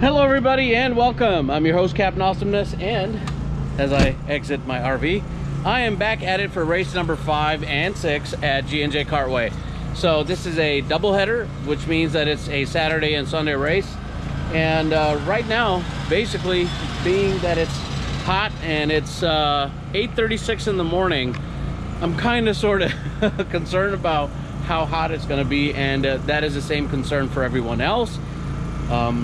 Hello everybody and welcome. I'm your host Captain Awesomeness, and as I exit my RV, I am back at it for race number 5 and 6 at G&J Kartway. So this is a doubleheader, which means that it's a Saturday and Sunday race. And right now, basically, being that it's hot and it's 8:36 in the morning, I'm kind of sort of concerned about how hot it's going to be, and that is the same concern for everyone else.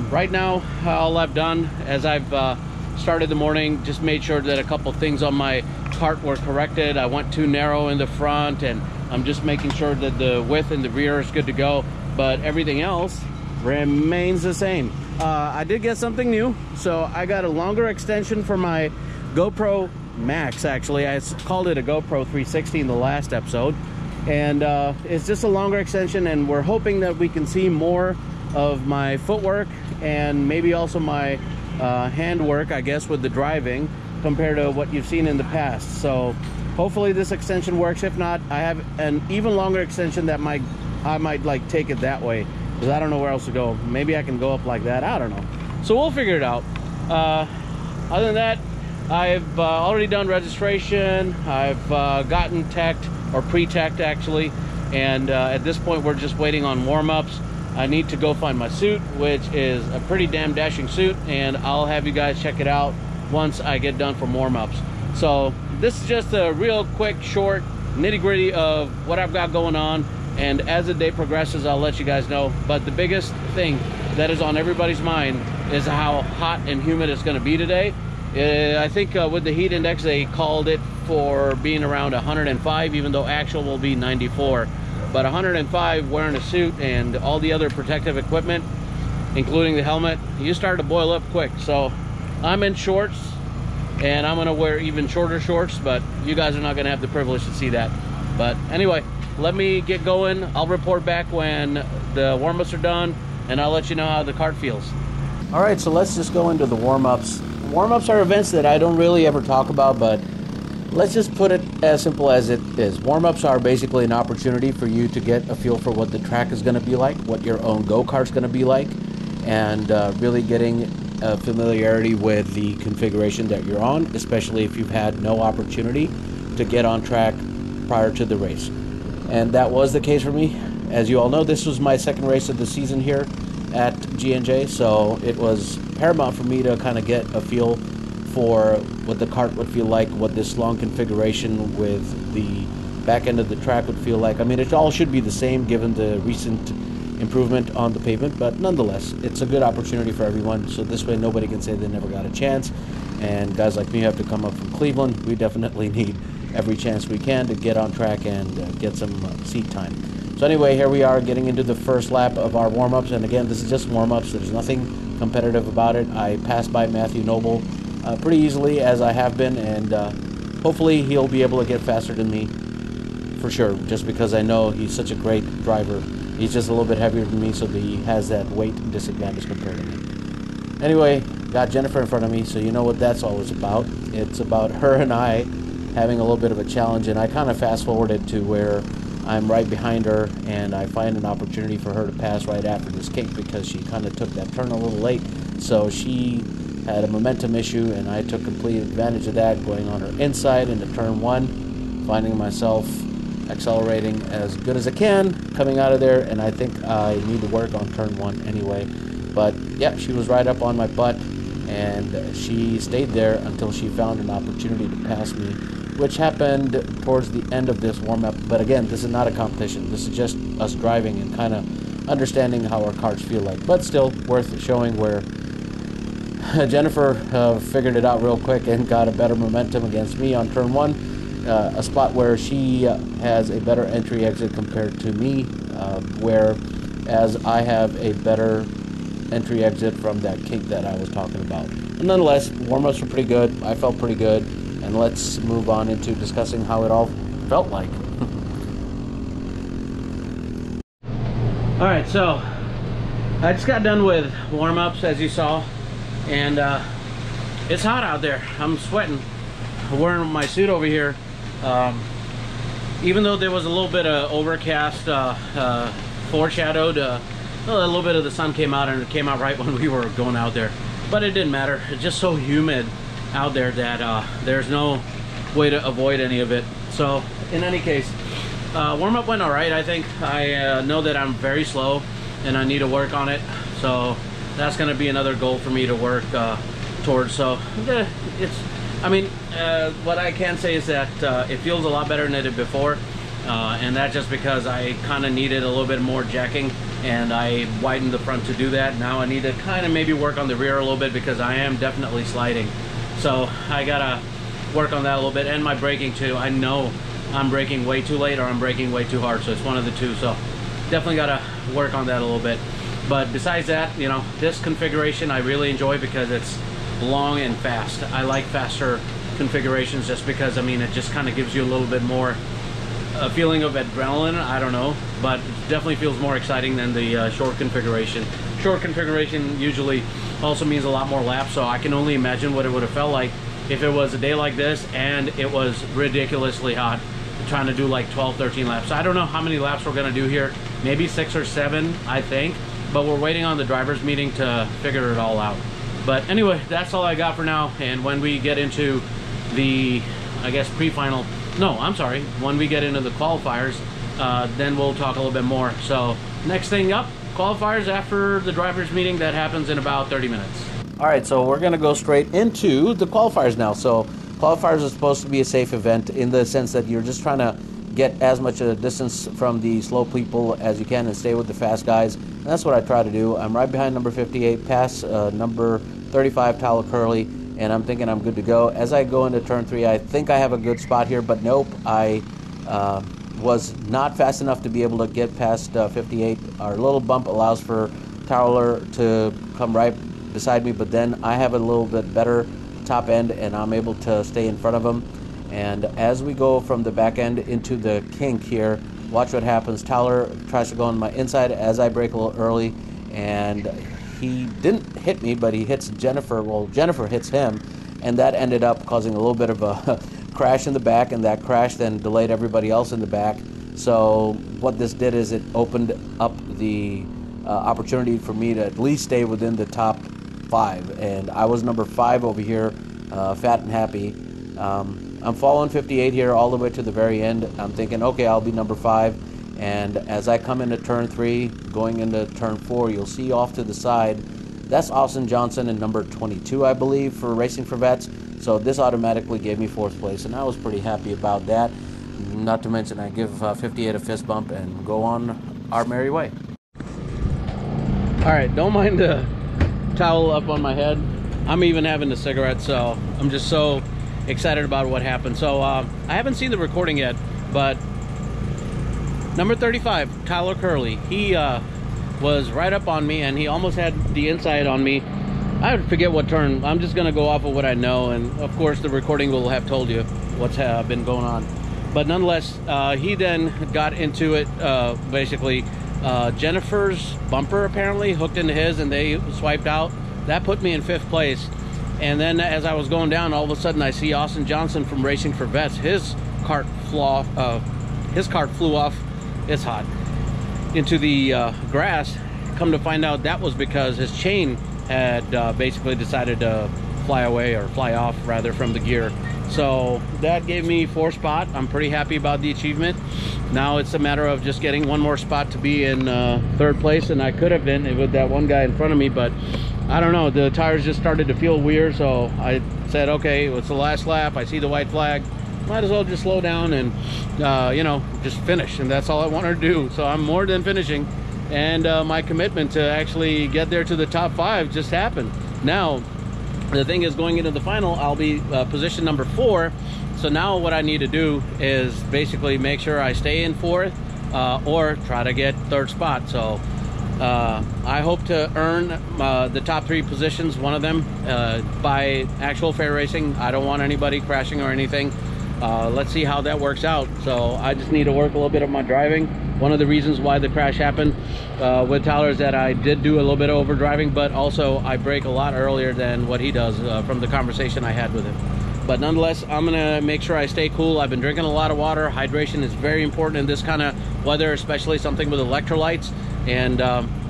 Right now, all I've done as I've started the morning, just made sure that a couple things on my cart were corrected. I went too narrow in the front, and I'm just making sure that the width in the rear is good to go, but everything else remains the same. I did get something new, so I got a longer extension for my GoPro Max. Actually, I called it a GoPro 360 in the last episode, and it's just a longer extension, and we're hoping that we can see more of my footwork and maybe also my handwork, I guess, with the driving compared to what you've seen in the past. So hopefully this extension works. If not, I have an even longer extension that I might like take it that way, because I don't know where else to go. Maybe I can go up like that, I don't know. So we'll figure it out. Other than that, I've already done registration. I've gotten teched, or pre-teched actually, and at this point we're just waiting on warm-ups. I need to go find my suit, which is a pretty damn dashing suit, and I'll have you guys check it out once I get done from warm-ups. So this is just a real quick, short, nitty-gritty of what I've got going on, and as the day progresses, I'll let you guys know. But the biggest thing that is on everybody's mind is how hot and humid it's going to be today. I think with the heat index, they called it for being around 105, even though actual will be 94. But 105 wearing a suit and all the other protective equipment, including the helmet, you start to boil up quick. So I'm in shorts, and I'm gonna wear even shorter shorts, but you guys are not gonna have the privilege to see that. But anyway, let me get going. I'll report back when the warm-ups are done, and I'll let you know how the cart feels. All right, so let's just go into the warm-ups. Warm-ups are events that I don't really ever talk about, but let's just put it as simple as it is. Warm-ups are basically an opportunity for you to get a feel for what the track is going to be like, what your own go-kart's going to be like, and really getting a familiarity with the configuration that you're on, especially if you've had no opportunity to get on track prior to the race. And that was the case for me. As you all know, this was my second race of the season here at G&J, so it was paramount for me to kind of get a feel for what the cart would feel like, what this long configuration with the back end of the track would feel like. I mean, it all should be the same given the recent improvement on the pavement, but nonetheless, it's a good opportunity for everyone, so this way nobody can say they never got a chance. And guys like me have to come up from Cleveland. We definitely need every chance we can to get on track and get some seat time. So anyway, here we are getting into the first lap of our warm-ups, and again, this is just warm-ups. There's nothing competitive about it. I passed by Matthew Noble pretty easily, as I have been, and hopefully he'll be able to get faster than me for sure, just because I know he's such a great driver. He's just a little bit heavier than me, so he has that weight disadvantage compared to me. Anyway, got Jennifer in front of me, so you know what that's always about. It's about her and I having a little bit of a challenge, and I kind of fast forwarded to where I'm right behind her, and I find an opportunity for her to pass right after this kink, because she kind of took that turn a little late, so she had a momentum issue, and I took complete advantage of that, going on her inside into turn 1, finding myself accelerating as good as I can coming out of there, and I think I need to work on turn 1 anyway. But yeah, she was right up on my butt, and she stayed there until she found an opportunity to pass me, which happened towards the end of this warm-up. But again, this is not a competition. This is just us driving and kind of understanding how our carts feel like, but still worth showing where Jennifer figured it out real quick and got a better momentum against me on turn 1, a spot where she has a better entry exit compared to me, whereas I have a better entry exit from that kink that I was talking about. And nonetheless, warm-ups were pretty good. I felt pretty good, and let's move on into discussing how it all felt like. Alright, so I just got done with warm-ups, as you saw, and it's hot out there. I'm sweating. I'm wearing my suit over here. Even though there was a little bit of overcast foreshadowed a little bit of the sun came out, and it came out right when we were going out there. But it didn't matter. It's just so humid out there that there's no way to avoid any of it. So in any case, warm-up went all right. I think I know that I'm very slow and I need to work on it. So that's going to be another goal for me to work towards. So what I can say is that it feels a lot better than it did before. And that's just because I kind of needed a little bit more jacking, and I widened the front to do that. Now I need to kind of maybe work on the rear a little bit because I am definitely sliding. So I gotta work on that a little bit, and my braking too. I know I'm braking way too late or I'm braking way too hard, so it's one of the two. So definitely gotta work on that a little bit. But besides that, you know, this configuration I really enjoy because it's long and fast. I like faster configurations just because, I mean, it just kind of gives you a little bit more a feeling of adrenaline. I don't know, but it definitely feels more exciting than the short configuration. Short configuration usually also means a lot more laps, so I can only imagine what it would have felt like if it was a day like this and it was ridiculously hot, trying to do like 12, 13 laps. I don't know how many laps we're gonna do here, maybe 6 or 7, I think, but we're waiting on the drivers meeting to figure it all out. But anyway, that's all I got for now, and when we get into the, I guess, pre-final, no, I'm sorry, when we get into the qualifiers, then we'll talk a little bit more. So next thing up, qualifiers after the drivers meeting. That happens in about 30 minutes. All right, so we're gonna go straight into the qualifiers now. So qualifiers are supposed to be a safe event in the sense that you're just trying to get as much a distance from the slow people as you can and stay with the fast guys. And that's what I try to do. I'm right behind number 58, past number 35, Tyler Curley, and I'm thinking I'm good to go. As I go into turn 3, I think I have a good spot here, but nope, I was not fast enough to be able to get past 58. Our little bump allows for Tyler to come right beside me, but then I have a little bit better top end and I'm able to stay in front of him. And as we go from the back end into the kink here, watch what happens. Tyler tries to go on my inside as I brake a little early, and he didn't hit me, but he hits Jennifer. Well, Jennifer hits him, and that ended up causing a little bit of a crash in the back, and that crash then delayed everybody else in the back. So what this did is it opened up the opportunity for me to at least stay within the top 5, and I was number 5 over here, fat and happy. I'm following 58 here all the way to the very end. I'm thinking, okay, I'll be number 5. And as I come into turn 3, going into turn 4, you'll see off to the side, that's Austin Johnson in number 22, I believe, for Racing for Vets. So this automatically gave me 4th place, and I was pretty happy about that. Not to mention, I give 58 a fist bump and go on our merry way. All right, don't mind the towel up on my head. I'm even having a cigarette, so I'm just so excited about what happened. So I haven't seen the recording yet, but number 35, Tyler Curley, he was right up on me and he almost had the inside on me. I forget what turn. I'm just gonna go off of what I know, and of course the recording will have told you what's been going on. But nonetheless, he then got into it, basically Jennifer's bumper apparently hooked into his and they swiped out. That put me in 5th place. And then as I was going down, all of a sudden I see Austin Johnson from Racing for Vets. His cart flew off. It's hot. Into the grass. Come to find out that was because his chain had basically decided to fly away, or fly off rather, from the gear. So that gave me 4th spot. I'm pretty happy about the achievement. Now it's a matter of just getting one more spot to be in 3rd place, and I could have been with that one guy in front of me, but I don't know, the tires just started to feel weird, so I said, okay, it's the last lap, I see the white flag, might as well just slow down and you know, just finish. And that's all I wanted to do. So I'm more than finishing, and my commitment to actually get there to the top 5 just happened. Now the thing is, going into the final, I'll be position number 4. So now what I need to do is basically make sure I stay in 4th or try to get 3rd spot. So I hope to earn the top 3 positions, one of them by actual fair racing. I don't want anybody crashing or anything. Let's see how that works out. So I just need to work a little bit of my driving. One of the reasons why the crash happened with Tyler is that I did do a little bit of overdriving, but also I brake a lot earlier than what he does from the conversation I had with him. But nonetheless, I'm gonna make sure I stay cool. I've been drinking a lot of water. Hydration is very important in this kind of weather, especially something with electrolytes. And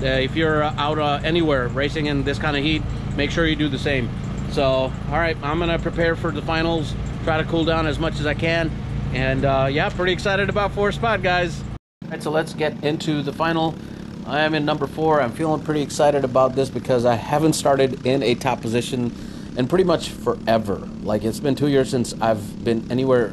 if you're out anywhere racing in this kind of heat, make sure you do the same. So, all right, I'm gonna prepare for the finals, try to cool down as much as I can. And yeah, pretty excited about 4th spot, guys. All right, so let's get into the final. I am in number 4. I'm feeling pretty excited about this because I haven't started in a top position in pretty much forever. Like, it's been 2 years since I've been anywhere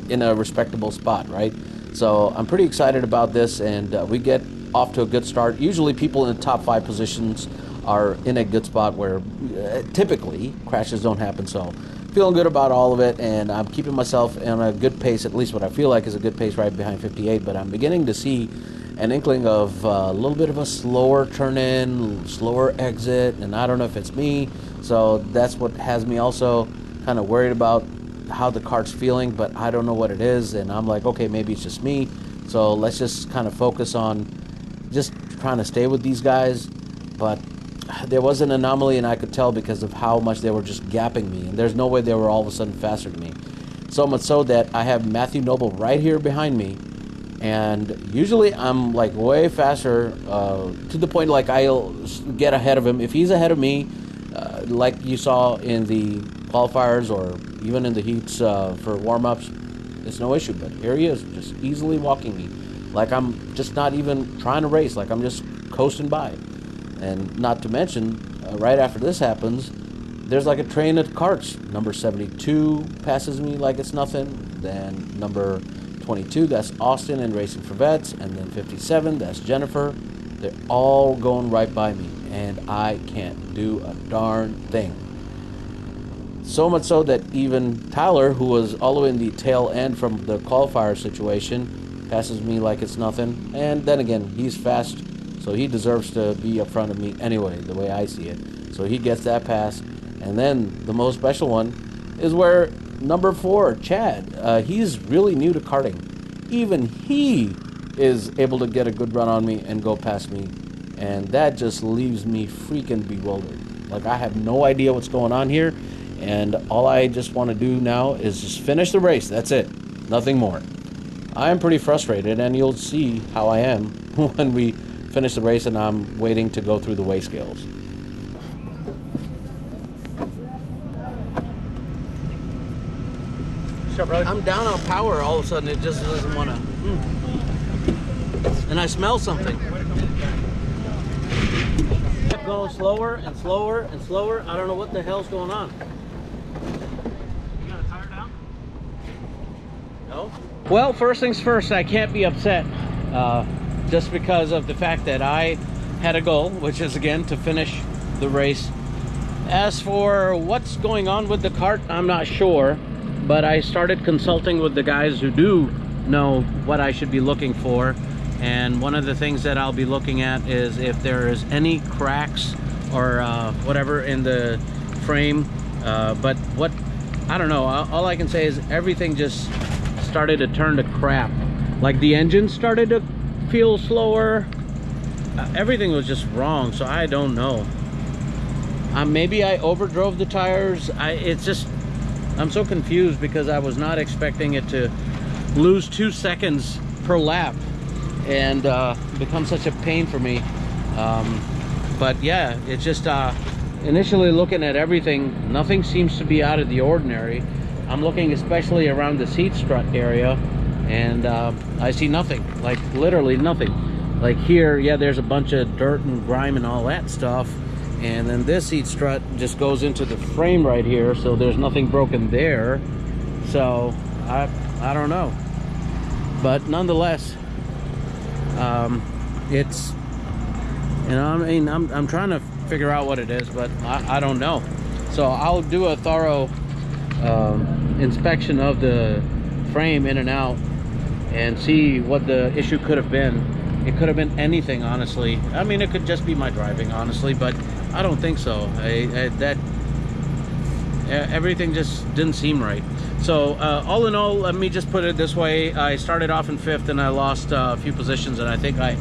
in a respectable spot, right? So I'm pretty excited about this, and we get off to a good start. Usually people in the top 5 positions are in a good spot where typically crashes don't happen. So feeling good about all of it, and I'm keeping myself on a good pace, at least what I feel like is a good pace, right behind 58. But I'm beginning to see an inkling of a little bit of a slower turn in, slower exit, and I don't know if it's me. So that's what has me also kind of worried about how the kart's feeling, but I don't know what it is, and I'm like, okay, maybe it's just me. So let's just kind of focus on just trying to stay with these guys. But there was an anomaly, and I could tell because of how much they were just gapping me, and there's no way they were all of a sudden faster than me. So much so that I have Matthew Noble right here behind me, and usually I'm like way faster to the point like I'll get ahead of him. If he's ahead of me, like you saw in the qualifiers or even in the heats for warm-ups, it's no issue. But here he is, just easily walking me, like I'm just not even trying to race, like I'm just coasting by. And not to mention, right after this happens, there's like a train of karts. Number 72 passes me like it's nothing. Then number 22, that's Austin and Racing for Vets. And then 57, that's Jennifer. They're all going right by me, and I can't do a darn thing. So much so that even Tyler, who was all the way in the tail end from the qualifier situation, passes me like it's nothing. And then again, he's fast, so he deserves to be up front of me anyway, the way I see it. So he gets that pass. And then the most special one is where number 4, Chad, he's really new to karting. Even he is able to get a good run on me and go past me. And that just leaves me freaking bewildered. Like, I have no idea what's going on here. And all I just want to do now is just finish the race. That's it. Nothing more. I am pretty frustrated, and you'll see how I am when we finish the race and I'm waiting to go through the weigh scales. I'm down on power all of a sudden. It just doesn't want to. And I smell something. Kept going slower and slower and slower. I don't know what the hell's going on. You got a tire down? No? Well, first things first, I can't be upset just because of the fact that I had a goal, which is again to finish the race. As for what's going on with the kart, I'm not sure. But I started consulting with the guys who do know what I should be looking for. And one of the things that I'll be looking at is if there is any cracks or whatever in the frame. But what, I don't know, all I can say is everything just started to turn to crap. Like the engine started to feel slower. Everything was just wrong, so I don't know. Maybe I overdrove the tires. I'm so confused because I was not expecting it to lose 2 seconds per lap and become such a pain for me. But yeah, it's just initially looking at everything, nothing seems to be out of the ordinary. I'm looking especially around the seat strut area, and I see nothing, like literally nothing. Like here, yeah, there's a bunch of dirt and grime and all that stuff. And then this seat strut just goes into the frame right here, so there's nothing broken there. So I don't know, but nonetheless, it's, you know, I mean, I'm trying to figure out what it is, but I don't know. So I'll do a thorough inspection of the frame in and out and see what the issue could have been. It could have been anything, honestly. I mean, it could just be my driving, honestly, but I don't think so. Everything just didn't seem right. So all in all, let me just put it this way. I started off in 5th and I lost a few positions, and I think I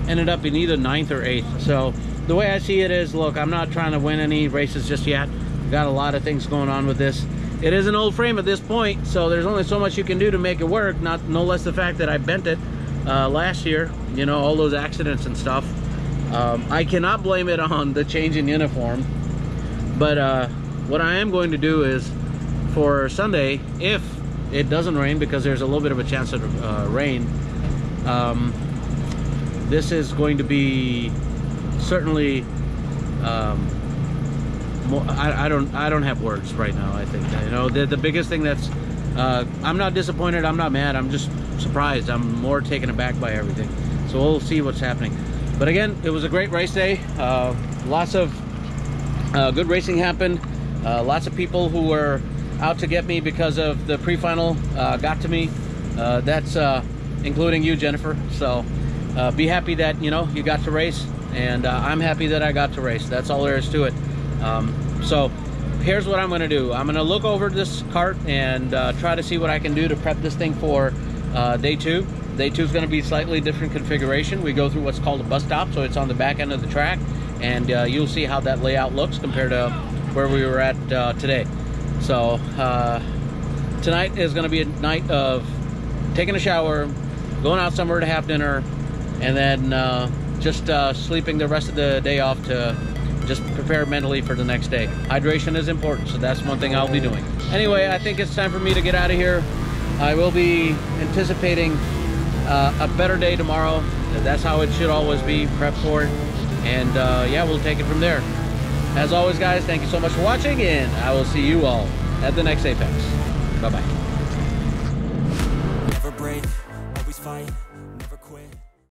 ended up in either 9th or 8th. So the way I see it is, look, I'm not trying to win any races just yet. Got a lot of things going on with this. It is an old frame at this point, so there's only so much you can do to make it work. No less the fact that I bent it last year, you know, all those accidents and stuff. I cannot blame it on the change in uniform, but what I am going to do is for Sunday, if it doesn't rain, because there's a little bit of a chance of rain, this is going to be certainly more, I don't have words right now. I think, you know, the biggest thing that's I'm not disappointed, I'm not mad, I'm just surprised. I'm more taken aback by everything. So we'll see what's happening. But again, it was a great race day. Lots of good racing happened. Lots of people who were out to get me because of the pre-final got to me. That's including you, Jennifer. So be happy that, you know, you got to race, and I'm happy that I got to race. That's all there is to it. So here's what I'm going to do. I'm going to look over this kart and try to see what I can do to prep this thing for day 2. Day 2 is going to be slightly different configuration. We go through what's called a bus stop, so it's on the back end of the track, and you'll see how that layout looks compared to where we were at today. So tonight is going to be a night of taking a shower, going out somewhere to have dinner, and then just sleeping the rest of the day off to just prepare mentally for the next day. Hydration is important, so that's one thing I'll be doing. Anyway, I think it's time for me to get out of here. I will be anticipating a better day tomorrow. That's how it should always be, prep for it. And yeah, we'll take it from there. As always, guys, thank you so much for watching, and I will see you all at the next Apex. Bye-bye. Never break, always fight.